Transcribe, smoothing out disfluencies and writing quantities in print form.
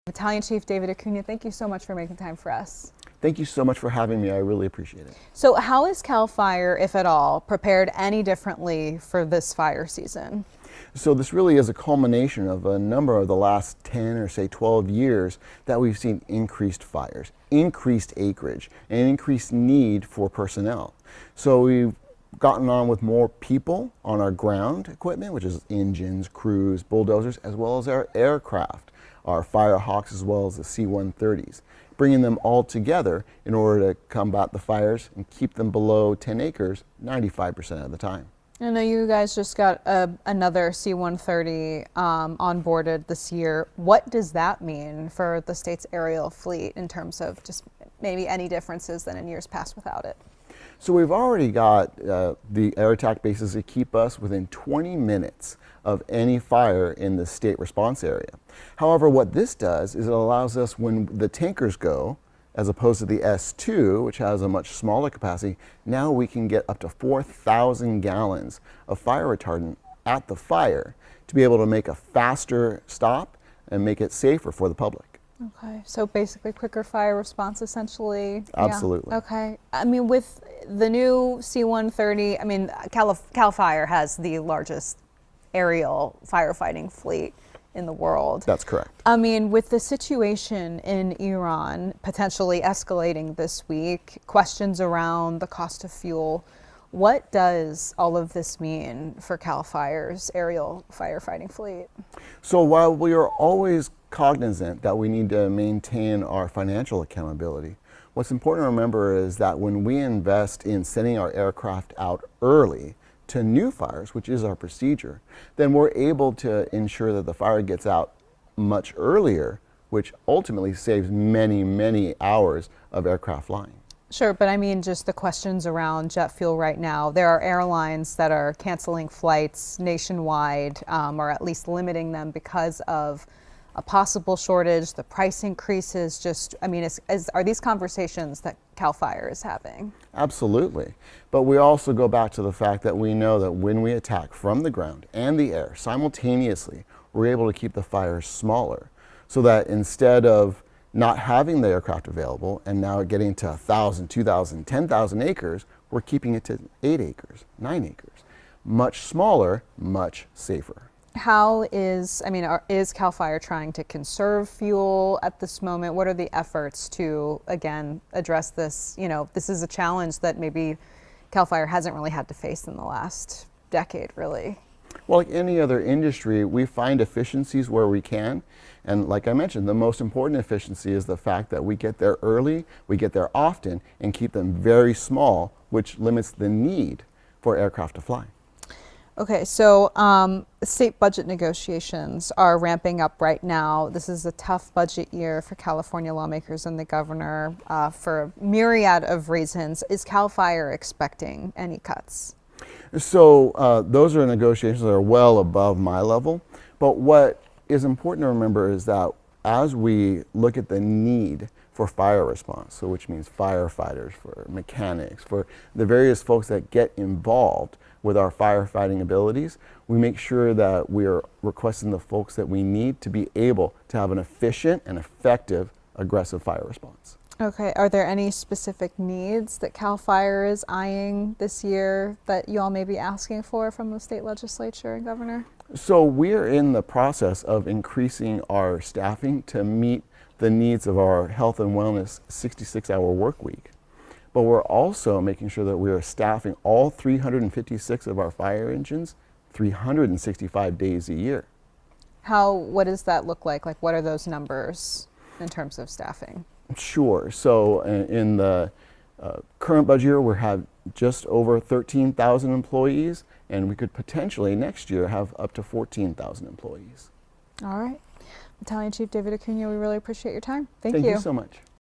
Battalion Chief David Acuna, thank you so much for making time for us. Thank you so much for having me. I really appreciate it. So how is CAL FIRE, if at all, prepared any differently for this fire season? So this really is a culmination of a number of the last 10 or say 12 years that we've seen increased fires, increased acreage, and increased need for personnel. So we've gotten on with more people on our ground equipment, which is engines, crews, bulldozers, as well as our aircraft, our Firehawks, as well as the C-130s, bringing them all together in order to combat the fires and keep them below 10 acres 95% of the time. I know you guys just got another C-130 onboarded this year. What does that mean for the state's aerial fleet in terms of just maybe any differences than in years past without it? So we've already got the air attack bases that keep us within 20 minutes of any fire in the state response area. However, what this does is it allows us, when the tankers go, as opposed to the S2, which has a much smaller capacity, now we can get up to 4,000 gallons of fire retardant at the fire to be able to make a faster stop and make it safer for the public. Okay, so basically quicker fire response essentially. Absolutely. Yeah. Okay, I mean with the new C-130, I mean CAL FIRE has the largest aerial firefighting fleet in the world. That's correct. I mean, with the situation in Iran potentially escalating this week, questions around the cost of fuel, what does all of this mean for CAL FIRE's aerial firefighting fleet? So while we are always cognizant that we need to maintain our financial accountability, what's important to remember is that when we invest in sending our aircraft out early to new fires, which is our procedure, then we're able to ensure that the fire gets out much earlier, which ultimately saves many, many hours of aircraft flying. Sure, but I mean just the questions around jet fuel right now. There are airlines that are canceling flights nationwide, or at least limiting them because of a possible shortage, the price increases. Just, I mean, are these conversations that CAL FIRE is having? Absolutely. But we also go back to the fact that we know that when we attack from the ground and the air simultaneously, we're able to keep the fires smaller, so that instead of not having the aircraft available and now getting to 1,000, 2,000, 10,000 acres, we're keeping it to 8 acres, 9 acres. Much smaller, much safer. How is, I mean, is CAL FIRE trying to conserve fuel at this moment? What are the efforts to, again, address this? You know, this is a challenge that maybe CAL FIRE hasn't really had to face in the last decade, really. Well, like any other industry, we find efficiencies where we can. And like I mentioned, the most important efficiency is the fact that we get there early, we get there often, and keep them very small, which limits the need for aircraft to fly. Okay, so state budget negotiations are ramping up right now. This is a tough budget year for California lawmakers and the governor for a myriad of reasons. Is CAL FIRE expecting any cuts? So those are negotiations that are well above my level. But what is important to remember is that as we look at the need for fire response, so which means firefighters, for mechanics, for the various folks that get involved with our firefighting abilities, we make sure that we are requesting the folks that we need to be able to have an efficient and effective aggressive fire response. Okay, are there any specific needs that CAL FIRE is eyeing this year that you all may be asking for from the state legislature and governor? So we're in the process of increasing our staffing to meet the needs of our health and wellness 66-hour work week. But we're also making sure that we are staffing all 356 of our fire engines 365 days a year. What does that look like? Like, what are those numbers in terms of staffing? Sure. So in the current budget year, we have just over 13,000 employees, and we could potentially next year have up to 14,000 employees. All right. Battalion Chief David Acuna, we really appreciate your time. Thank you. you Thank you so much.